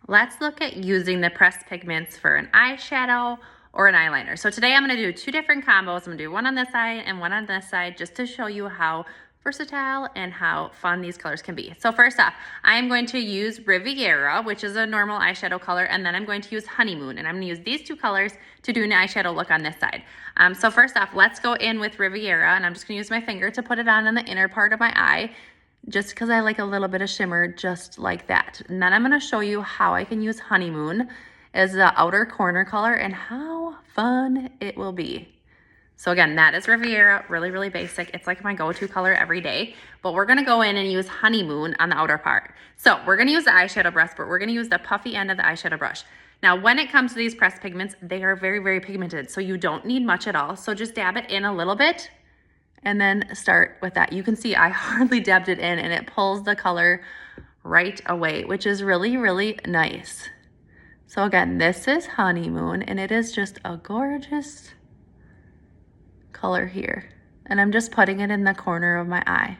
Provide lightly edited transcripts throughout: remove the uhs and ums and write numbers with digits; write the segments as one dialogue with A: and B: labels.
A: let's look at using the pressed pigments for an eyeshadow or an eyeliner. So today I'm gonna do two different combos. I'm gonna do one on this side and one on this side just to show you how versatile and how fun these colors can be. So first off, I am going to use Riviera, which is a normal eyeshadow color, and then I'm going to use Honeymoon, and I'm gonna use these two colors to do an eyeshadow look on this side. So first off, let's go in with Riviera, and I'm just gonna use my finger to put it on the inner part of my eye, just because I like a little bit of shimmer just like that. And then I'm gonna show you how I can use Honeymoon as the outer corner color and how fun it will be. So again, that is Riviera, really, really basic. It's like my go-to color every day, but we're gonna go in and use Honeymoon on the outer part. So we're gonna use the eyeshadow brush, but we're gonna use the puffy end of the eyeshadow brush. Now, when it comes to these pressed pigments, they are very, very pigmented, so you don't need much at all. So just dab it in a little bit and then start with that. You can see I hardly dabbed it in and it pulls the color right away, which is really, really nice. So again, this is Honeymoon and it is just a gorgeous color here. And I'm just putting it in the corner of my eye.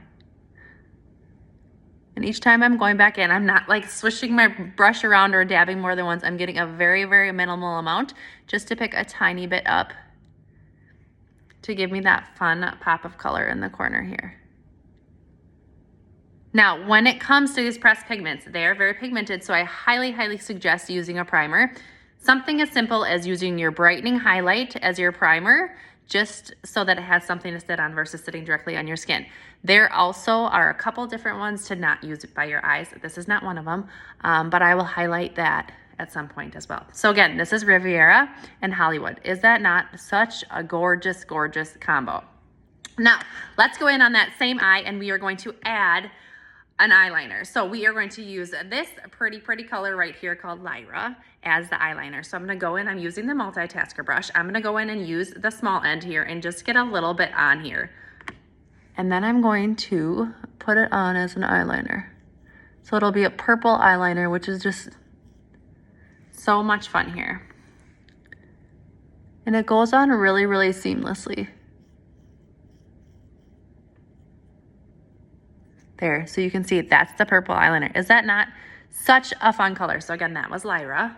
A: And each time I'm going back in, I'm not like swishing my brush around or dabbing more than once. I'm getting a very, very minimal amount just to pick a tiny bit up to give me that fun pop of color in the corner here. Now, when it comes to these pressed pigments, they are very pigmented, so I highly, highly suggest using a primer. Something as simple as using your brightening highlight as your primer, just so that it has something to sit on versus sitting directly on your skin. There also are a couple different ones to not use it by your eyes. This is not one of them, but I will highlight that at some point as well. So again, this is Riviera and Hollywood. Is that not such a gorgeous, gorgeous combo? Now, let's go in on that same eye and we are going to add an eyeliner. So we are going to use this pretty, pretty color right here called Lyra as the eyeliner. So I'm gonna go in, I'm using the multitasker brush. I'm gonna go in and use the small end here and just get a little bit on here. And then I'm going to put it on as an eyeliner. So it'll be a purple eyeliner, which is just so much fun here. And it goes on really, really seamlessly. There, so you can see that's the purple eyeliner. Is that not such a fun color? So again, that was Lyra.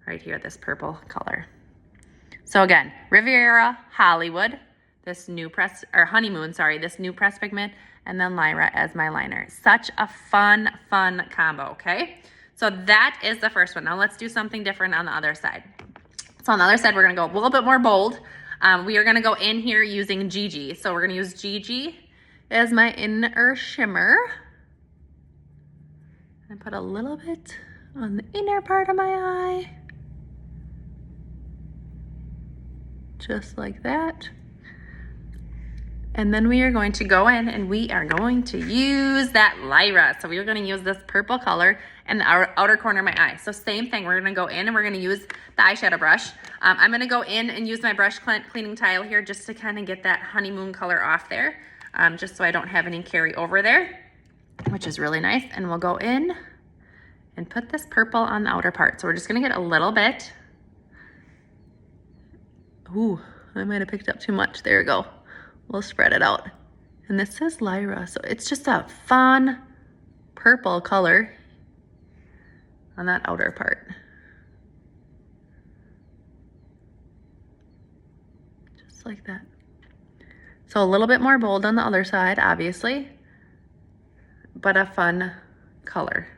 A: Right here, this purple color. So again, Riviera, Hollywood, this new press, or Honeymoon, sorry, this new press pigment, and then Lyra as my liner. Such a fun, fun combo, okay? So that is the first one. Now let's do something different on the other side. So on the other side, we're gonna go a little bit more bold. We are gonna go in here using Gigi. So we're gonna use Gigi as my inner shimmer. And put a little bit on the inner part of my eye. Just like that. And then we are going to go in and we are going to use that Lyra. So we are gonna use this purple color in the outer corner of my eye. So same thing, we're gonna go in and we're gonna use the eyeshadow brush. I'm gonna go in and use my brush cleaning tile here just to kind of get that Honeymoon color off there. Just so I don't have any carry over there, which is really nice. And we'll go in and put this purple on the outer part. So we're just gonna get a little bit. Ooh, I might have picked up too much. There we go. We'll spread it out. And this says Lyra, so it's just a fun purple color on that outer part. Just like that. So a little bit more bold on the other side, obviously, but a fun color.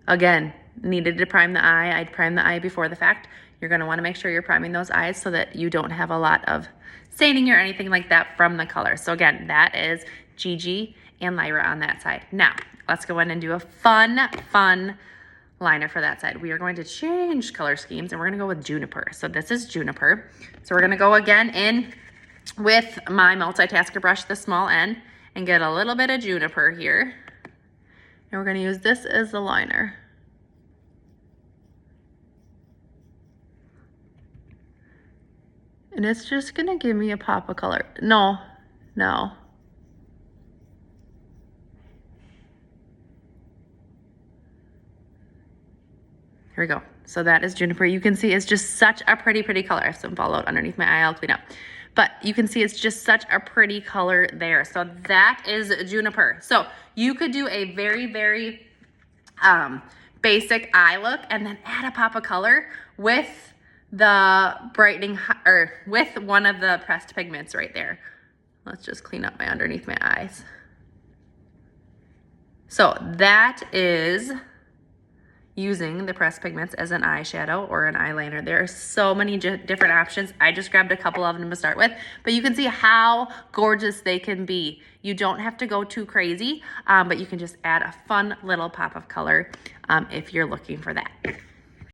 A: Again, needed to prime the eye. I'd prime the eye before the fact. You're gonna wanna make sure you're priming those eyes so that you don't have a lot of staining or anything like that from the color. So again, that is Gigi and Lyra on that side. Now, let's go in and do a fun, fun liner for that side. We are going to change color schemes and we're gonna go with Juniper. So this is Juniper. So we're gonna go again in with my multitasker brush, the small end, and get a little bit of Juniper here. And we're gonna use this as the liner. And it's just gonna give me a pop of color. No. Here we go. So that is Juniper. You can see it's just such a pretty, pretty color. I have some fallout underneath my eye, I'll clean up. but you can see it's just such a pretty color there. So that is Juniper. So you could do a very, very basic eye look and then add a pop of color with the brightening, or with one of the pressed pigments right there. Let's just clean up my underneath my eyes. So that is using the pressed pigments as an eyeshadow or an eyeliner. There are so many different options. I just grabbed a couple of them to start with, but you can see how gorgeous they can be. You don't have to go too crazy, but you can just add a fun little pop of color if you're looking for that.